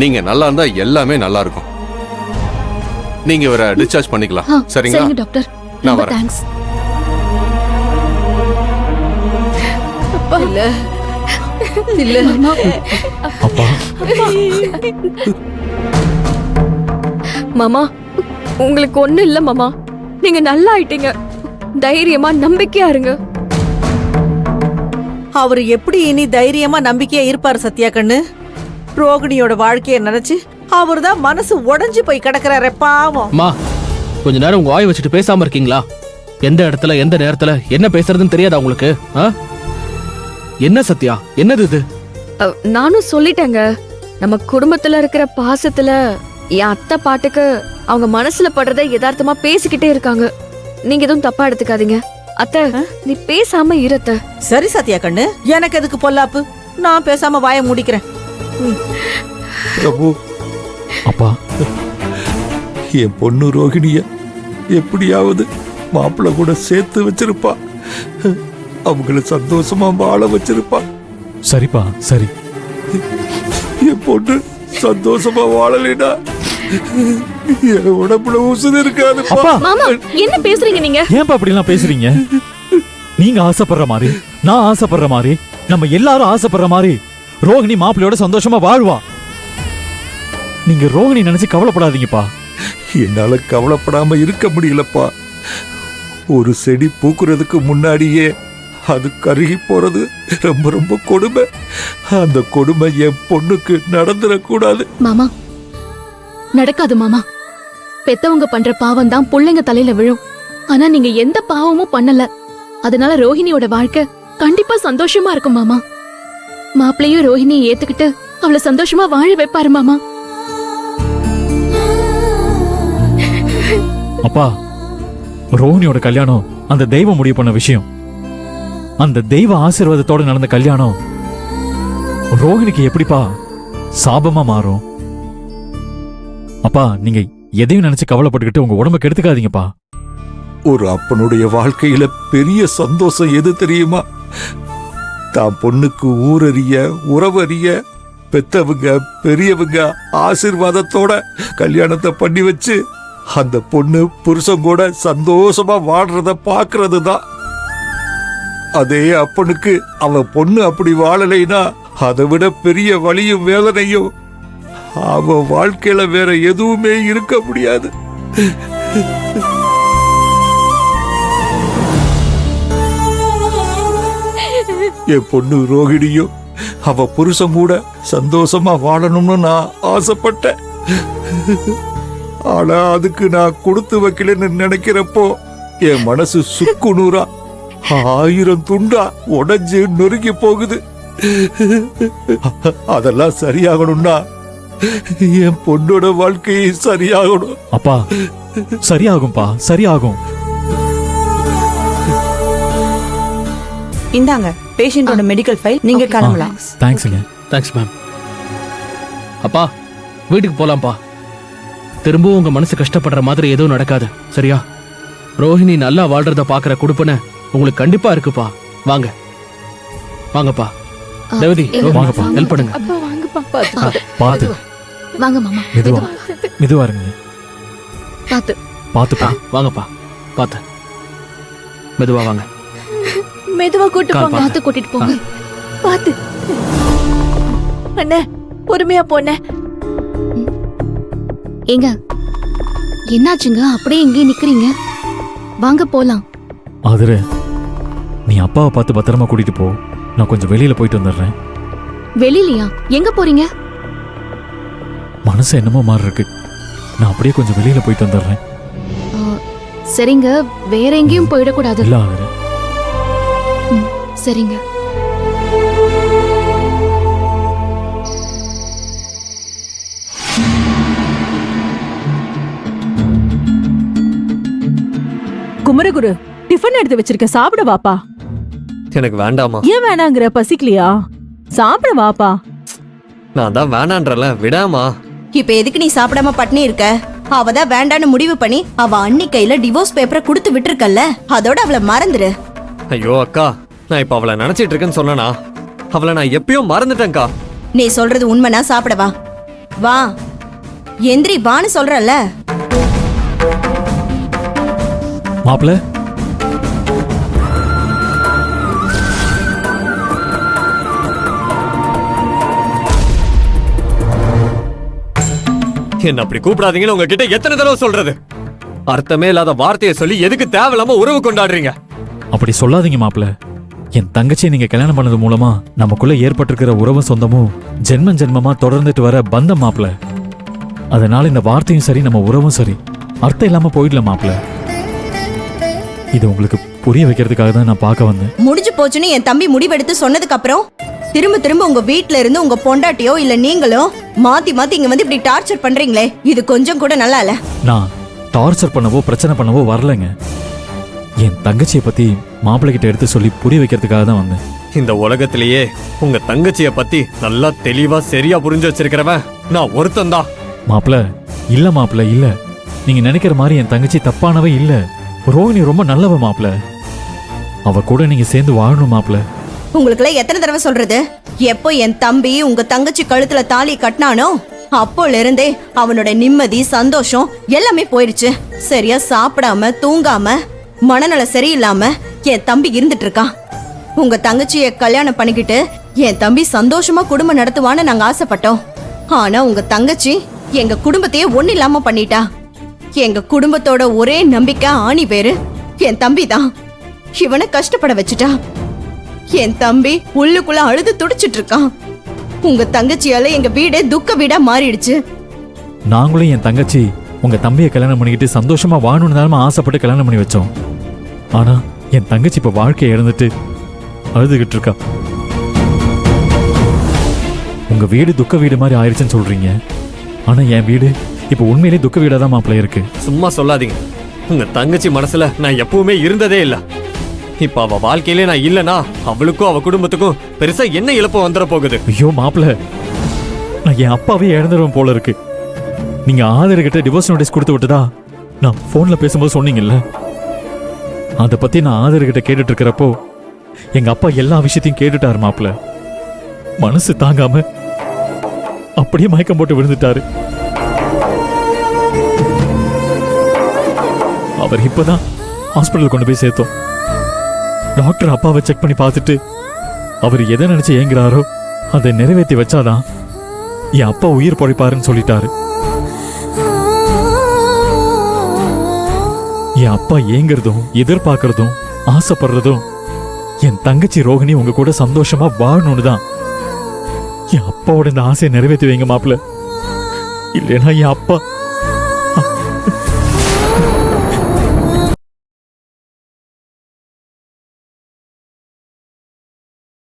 நீங்க நல்லா இருந்தா எல்லாமே நல்லா இருக்கும். நீங்க இவரை டிஸ்சார்ஜ் பண்ணிக்கலாம். சரிங்களா? சரிங்க டாக்டர். நான் ரொம்ப வரேன். தேங்க்ஸ். அப்பா இல்ல இல்ல அப்பா மாமா, உங்களுக்கு ஒண்ணும் இல்ல மாமா. நீங்க நல்லா ஆயிட்டீங்க. தைரியமா நம்பிக்கையா இருங்க. அவரு எப்படி இனி தைரியமா நம்பிக்கையா இருப்பாரு சத்யா கண்ணு? ரோகிணியோட வாழ்க்கைய நினைச்சு அவர்தான் மனசு உடைஞ்சு போய் கிடக்குறாரு பாவம். அம்மா, கொஞ்ச நேரம் உங்க வாய் வச்சுட்டு பேசாம இருக்கீங்களா? எந்த இடத்துல எந்த நேரத்துல என்ன பேசுறதுன்னு தெரியாதா உங்களுக்கு? என்ன சத்யா, என்னது இது? நானும் சொல்லிட்டேங்க. நம்ம குடும்பத்துல இருக்கிற பாசத்துல என் அத்தை பாட்டுக்கு அவங்க மனசுல படுறத யதார்த்தமா பேசிக்கிட்டே இருக்காங்க. நீங்க எதுவும் தப்பா எடுத்துக்காதீங்க. அத்தை, நீ பேசாம இருத்த. சரி சத்யா கண்ணு, எனக்கு எதுக்கு பொல்லாப்பு? நான் பேசாம வாயை மூடிக்கிறேன். பிரபு, அப்பா என் பொண்ணு ரோகிணிய எப்படியாவது மாப்பிள்ள கூட சேர்த்து வச்சிருப்பா. அவங்கள சந்தோஷமா வாழ வச்சிருப்பா. சரிப்பா சரி. என் பொண்ணு சந்தோஷமா வாழலைனா என் உடம்புல உசுறு இருக்காதுப்பா. அப்பா மாமா, என்ன பேசுறீங்க நீங்க? ஏன்பா அப்படி எல்லாம் பேசுறீங்க? நீங்க ஆசைப்படுற மாதிரி, நான் ஆசைப்படுற மாதிரி, நம்ம எல்லாரும் ஆசைப்படுற மாதிரி ரோகிணி மாப்பிள்ளையோட சந்தோஷமா வாழ்வா. நீங்க ரோகிணி நினைச்சு கவலைப்படாதீங்கப்பா. என்னால கவலைப்படாம இருக்க முடியலப்பா. ஒரு செடி பூக்குறதுக்கு முன்னாடியே அது கருகி போறது ரொம்ப ரொம்ப கொடுமை. அந்த கொடுமை என் பொண்ணுக்கு நடந்துடக்கூடாது. மாமா, நடக்காது மாமா. பெத்தவங்க பண்ற பாவம் தான் பிள்ளைங்க தலையில விழும். ஆனா நீங்க எந்த பாவமும் பண்ணல. அதனால ரோஹிணியோட வாழ்க்கை கண்டிப்பா சந்தோஷமா இருக்கும் மாமா. மாப்பிள்ளையும் ரோஹிணியை ஏத்துக்கிட்டு அவளை சந்தோஷமா வாழ வைப்பாரு மாமா. அப்பா, ரோஹிணியோட கல்யாணம் அந்த தெய்வம் முடிவு பண்ண விஷயம். அந்த தெய்வ ஆசீர்வாதத்தோட நடந்த கல்யாணம் ரோஹிணிக்கு எப்படிப்பா சாபமா மாறும்? அப்பா, நீங்க எதையும் நினைச்சு கவலைப்பட்டுக்கிட்டு உங்க உடம்ப கெடுத்துக்காதீங்கப்பா. ஒரு அப்பனுடைய வாழ்க்கையில பெரிய சந்தோஷம் எது தெரியுமா? தான் பொண்ணுக்கு ஊரறிய உறவறிய பெத்தவங்க பெரியவங்க ஆசீர்வாதத்தோட கல்யாணத்தை பண்ணி வச்சு அந்த பொண்ணு புருஷன் கூட சந்தோஷமா வாழ்றத பாக்குறது தான். அதே அப்பனுக்கு அவன் பொண்ணு அப்படி வாழலைனா அதை விட பெரிய வலியும் வேதனையும் அவன் வாழ்க்கையில வேற எதுவுமே இருக்க முடியாது. என் பொண்ணு ரோகிணியும் அவ புருஷன் கூட சந்தோஷமா வாழணும்னு நான் ஆசைப்பட்டேன். ஆனா அதுக்கு நான் கொடுத்து வைக்கலன்னு நினைக்கிறப்போ என் மனசு சுக்குநூறா 1000 துண்டா உடைஞ்சு நொறுங்கி போகுது. அதெல்லாம் சரியாகணும்னா என் பொண்ணோட வாழ்க்கையை சரியாகணும். அப்பா, சரியாகும்பா, சரியாகும். இந்தாங்க பேஷண்டோட மெடிக்கல் ஃபைல், நீங்க கிளம்பலாம். தேங்க்ஸ்ங்க. Thanks ma'am. அப்பா, வீட்டுக்கு போலாம்ப்பா. திரும்பவும் உங்க மனசு கஷ்டப்படுற மாதிரி எதுவும் நடக்காது, சரியா? ரோஹிணி நல்லா வாழ்றத பாக்குற குடுப்பனை உங்களுக்கு கண்டிப்பா இருக்குப்பா. வாங்க வாங்கப்பா. தேவதி, வாங்கப்பா, ஹெல்ப் பண்ணுங்க. அப்பா வாங்கப்பா. பாத்து வாங்க மாமா. மெதுவா மெதுவா இருங்க. பாத்து பாத்துப்பா. வாங்கப்பா, பாத்து மெதுவா வாங்க. மெதுவா கூட்டு போங்க. பாத்து கூட்டிட்டு போங்க. பாத்து. அண்ணே, பொறுமையா போனே. ஏங்க, என்னாச்சுங்க? அப்படியே இங்கே நிக்கிறீங்க? வாங்க போலாம். ஆதிரே, நீ அப்பாவை பார்த்து பத்திரமா கூட்டிட்டு போ. நான் கொஞ்சம் வெளியில போயிட்டு வந்துடுறேன். வெளியிலயா? எங்க போறீங்க? மனசு என்னமோ மாதிரி இருக்கு. நான் அப்படியே கொஞ்சம் வெளியில போயிட்டு வந்துடுறேன். சரிங்க, வேற எங்கேயும் போயிடக்கூடாது. இல்ல ஆதிரே. சரிங்க. குமரகுரு, டிஃபன் எடுத்து வச்சிருக்க, சாப்பிட வாப்பா. எனக்கு வேண்டாமா. ஏன் வேணாங்கிற? பசிக்கலையா? சாப்பிட வாப்பா. நான் தான் வேணான்றல, விடாமா. இப்ப எதுக்கு நீ சாப்பிடாம பட்னி இருக்க? அவதான் வேண்டான்னு முடிவு பண்ணி அவ அண்ணி கையில டிவோர்ஸ் பேப்பரை கொடுத்து விட்டுருக்கல்ல, அதோட அவளை மறந்துரு. ஐயோ அக்கா, நான் இப்ப அவளை நினைச்சிட்டு இருக்கேன்னு சொன்னா அவளை நான் எப்பயோ மறந்துட்டேன்க்கா. நீ சொல்றது உண்மைனா சாப்பிடவா. வா எந்திரி வான்னு சொல்றல்ல. மாப்பிள்ள என்ன அப்படி கூப்பிடாதீங்கன்னு உங்ககிட்ட எத்தனை தடவை சொல்றது? அர்த்தமே இல்லாத வார்த்தையை சொல்லி எதுக்கு தேவையில்லாம உறவு கொண்டாடுறீங்க? அப்படி சொல்லாதீங்க மாப்பிள்ள. என் தங்கச்சியை நீங்க கல்யாணம் பண்ணது மூலமா நமக்குள்ள ஏற்பட்டிருக்கிற உறவும் சொந்தமும் ஜென்மம் ஜென்மமா தொடர்ந்துட்டு வர பந்தம் மாப்பிள்ள. அதனால இந்த வார்த்தையும் சரி நம்ம உறவும் சரி அர்த்தம் இல்லாம போயிடல மாப்பிள்ள. இது உங்களுக்கு புரிய வைக்கிறதுக்காக தான் நான் பார்க்க வந்தேன். முடிஞ்சு போச்சுன்னு என் தம்பி முடிவெடுத்து சொன்னதுக்கு அப்புறம் திரும்ப திரும்ப உங்க வீட்ல இருந்து உங்க பொண்டாட்டியோ இல்ல நீங்களோ மாத்தி மாத்தி இங்க வந்து இப்படி டார்ச்சர் பண்றீங்களே, இது கொஞ்சம் கூட நல்லா இல்ல. நான் டார்ச்சர் பண்ணவோ பிரச்சனை பண்ணவோ வரலங்க. என் தங்கச்சியை பத்தி மாப்பிள்ளை கிட்ட எடுத்து சொல்லி புரிய வைக்கிறதுக்காக தான் வந்தேன். இந்த உலகத்திலேயே உங்க தங்கச்சிய பத்தி நல்லா தெளிவா சரியா புரிஞ்சு வச்சிருக்கிறவன் நான் ஒருத்தன்தான். மாப்பிள்ள இல்ல மாப்பிள்ள இல்ல, நீங்க நினைக்கிற மாதிரி என் தங்கச்சி தப்பானவ இல்ல. ரோஹிணி ரொம்ப நல்லவ மாப்பிள்ள. அவ கூட நீங்க சேர்ந்து வாழணும் மாப்பிள்ள. உங்களுக்குலாம் எத்தனை தடவை சொல்றது? எப்போ என் தம்பி உங்க தங்கச்சி கழுத்துல தாலி கட்டினானோ அப்போல இருந்தே அவனோட நிம்மதி சந்தோஷம் எல்லாமே போயிடுச்சு. சரியா சாப்பிடாம தூங்காம மனநல சரியில்லாம என் தம்பி இருந்துட்டு இருக்கான். உங்க தங்கச்சிய கல்யாணம் பண்ணிக்கிட்டு என் தம்பி சந்தோஷமா குடும்பம் நடத்துவான்னு நாங்க ஆசைப்பட்டோம். ஆனா உங்க தங்கச்சி எங்க குடும்பத்தையே ஒண்ணு இல்லாம பண்ணிட்டா. எங்க குடும்பத்தோட ஒரே நம்பிக்கை ஆணி வேறு என் தம்பி தான். இவனை கஷ்டப்பட வச்சுட்டா. என் தம்பி உள்ளுக்குள்ள அழுது துடிச்சிட்டு இருக்கான். உங்க தங்கச்சியால எங்க வீடே துக்க வீடா மாறிடுச்சு. நாங்களும் என் தங்கச்சி உங்க தம்பியை கல்யாணம் பண்ணிக்கிட்டு சந்தோஷமா வாழணும்னு தான் ஆசைப்பட்டு கல்யாணம் பண்ணி வச்சோம். ஆனா என் தங்கச்சி இப்ப வாழ்க்கையை இழந்துட்டு அழுதுகிட்டு இருக்கா. உங்க வீடு துக்க வீடு மாதிரி ஆயிடுச்சுன்னு சொல்றீங்க. ஆனா என் வீடு இப்ப உண்மையிலேயே துக்க வீடா தான் மாப்பிள்ள இருக்கு. சும்மா சொல்லாதீங்க. உங்க தங்கச்சி மனசுல நான் எப்பவுமே இருந்ததே இல்ல. இப்ப அவ வாழ்க்கையிலே நான் இல்லனா அவளுக்கும் அவ குடும்பத்துக்கும் பெருசா என்ன இழப்பு வந்துட போகுது? ஐயோ மாப்பிள்ள, நான் என் அப்பாவே இழந்துருவேன் போல இருக்கு. நீங்க ஆதரகிட்ட டிவோர்ஸ் நோட்டீஸ் கொடுத்து விட்டதா நான் போன்ல பேசும்போது சொன்னீங்கல்ல. அதை பத்தி நான் ஆதரகிட்ட கேட்டுட்டு இருக்கிறப்போ எங்க அப்பா எல்லா விஷயத்தையும் கேட்டுட்டாரு மாப்பிள்ள. மனசு தாங்காம அப்படியே மயக்கம் போட்டு விழுந்துட்டாரு. அவர் இப்பதான் ஹாஸ்பிட்டல் கொண்டு போய் சேர்த்தோம். டாக்டர் அப்பாவை செக் பண்ணி பார்த்துட்டு அவர் எதை நினைச்சு ஏங்குறாரோ அதை நிறைவேற்றி வச்சாதான் என் அப்பா உயிர் பொழைப்பாருன்னு சொல்லிட்டாரு. என் அப்பா ஏங்குறதும் எதிர்பார்க்கறதும் ஆசைப்படுறதும் என் தங்கச்சி ரோகிணி உங்க கூட சந்தோஷமா வாழணும்னு தான். என் அப்பாவோட இந்த ஆசையை நிறைவேற்றி வைங்க மாப்பிள்ள. இல்லைன்னா என் அப்பா